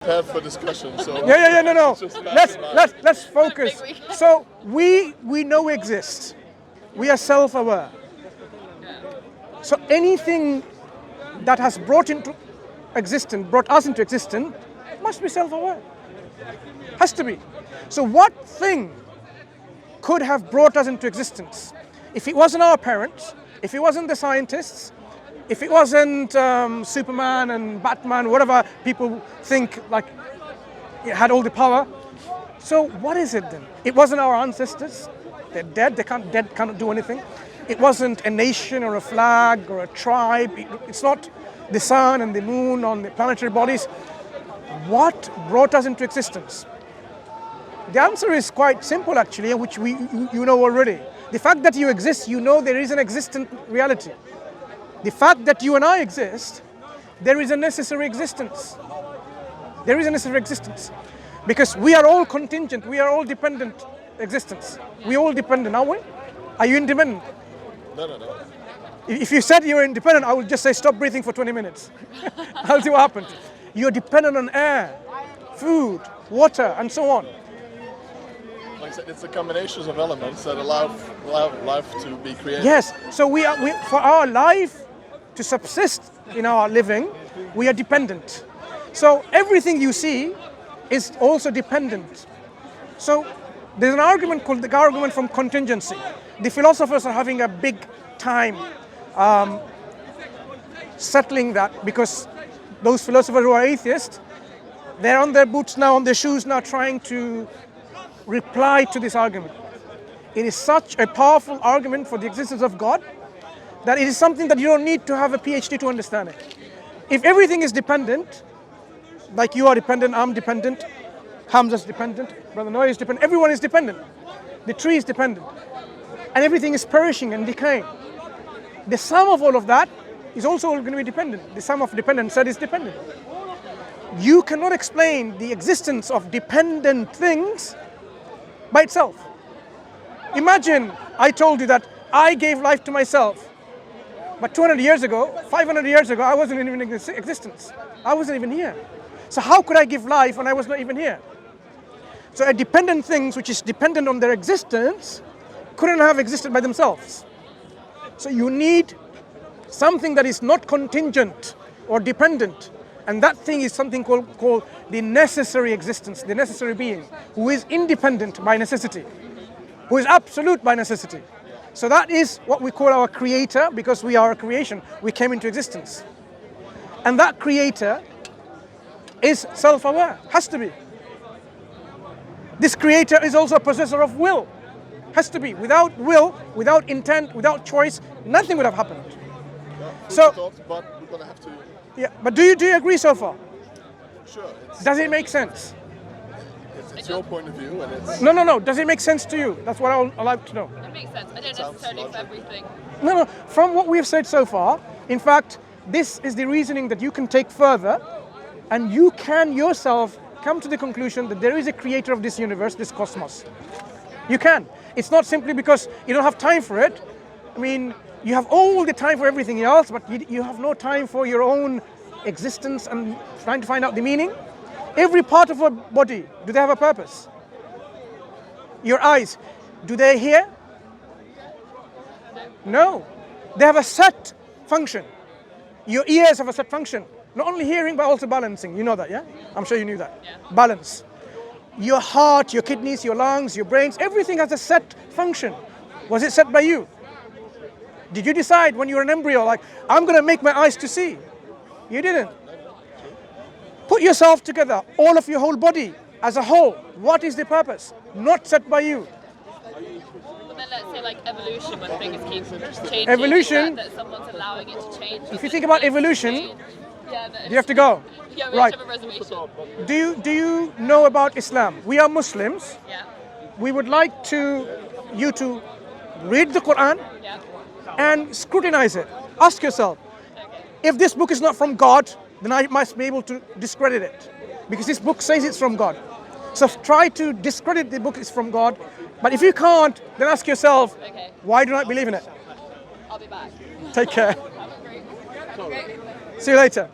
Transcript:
Prepared for discussion, so No. Let's focus. So we know we exist. We are self-aware. So anything that has brought us into existence, must be self-aware. Has to be. So what thing could have brought us into existence? If it wasn't our parents, if it wasn't the scientists, if it wasn't Superman and Batman, whatever people think like it had all the power. So what is it then? It wasn't our ancestors. They're dead. Dead cannot do anything. It wasn't a nation or a flag or a tribe. It's not the sun and the moon on the planetary bodies. What brought us into existence? The answer is quite simple actually, which you know already. The fact that you exist, you know there is an existent reality. The fact that you and I exist, there is a necessary existence. There is a necessary existence. Because we are all contingent, we are all dependent existence. We all dependent, aren't we? Are you independent? No. If you said you're independent, I would just say stop breathing for 20 minutes. I'll see what happens. You're dependent on air, food, water, and so on. Like I said, it's a combination of elements that allow life to be created. Yes, so we for our life to subsist in our living, we are dependent. So everything you see is also dependent. So there's an argument called the argument from contingency. The philosophers are having a big time settling that, because those philosophers who are atheists, they're on their boots now, on their shoes now, trying to reply to this argument. It is such a powerful argument for the existence of God that it is something that you don't need to have a PhD to understand it. If everything is dependent, like you are dependent, I'm dependent, Hamza's dependent, Brother Noah is dependent, everyone is dependent. The tree is dependent. And everything is perishing and decaying. The sum of all of that is also going to be dependent. The sum of dependent set is dependent. You cannot explain the existence of dependent things by itself. Imagine I told you that I gave life to myself, but 200 years ago, 500 years ago, I wasn't even in existence. I wasn't even here. So how could I give life when I was not even here? So a dependent things which is dependent on their existence couldn't have existed by themselves. So you need something that is not contingent or dependent. And that thing is something called the necessary existence, the necessary being, who is independent by necessity, who is absolute by necessity. So that is what we call our creator, because we are a creation. We came into existence. And that creator is self-aware, has to be. This creator is also a possessor of will, has to be. Without will, without intent, without choice, nothing would have happened. So, but we're going to have to... Yeah, but do you agree so far? Sure. Does it make sense? It's your point of view, and it's... No. Does it make sense to you? That's what I'd like to know. It makes sense. I don't necessarily for everything. No. From what we've said so far, in fact, this is the reasoning that you can take further, and you can yourself come to the conclusion that there is a creator of this universe, this cosmos. You can. It's not simply because you don't have time for it. I mean, you have all the time for everything else, but you have no time for your own existence and trying to find out the meaning. Every part of our body, do they have a purpose? Your eyes, do they hear? No. They have a set function. Your ears have a set function. Not only hearing, but also balancing. You know that, yeah? I'm sure you knew that. Yeah. Balance. Your heart, your kidneys, your lungs, your brains, everything has a set function. Was it set by you? Did you decide when you were an embryo, like, I'm going to make my eyes to see? You didn't. Put yourself together, all of your whole body as a whole. What is the purpose? Not set by you. But then let's say like evolution, when things keep changing. Evolution. That someone's allowing it to change. If you think about evolution, you have to go. Yeah, we right. have a reservation. Do you know about Islam? We are Muslims. Yeah. We would like you to read the Quran and scrutinize it. Ask yourself, if this book is not from God, then I must be able to discredit it, because this book says it's from God. So try to discredit the book is from God, but if you can't, then ask yourself, why do I believe in it? I'll be back. Take care. Have a great. See you later.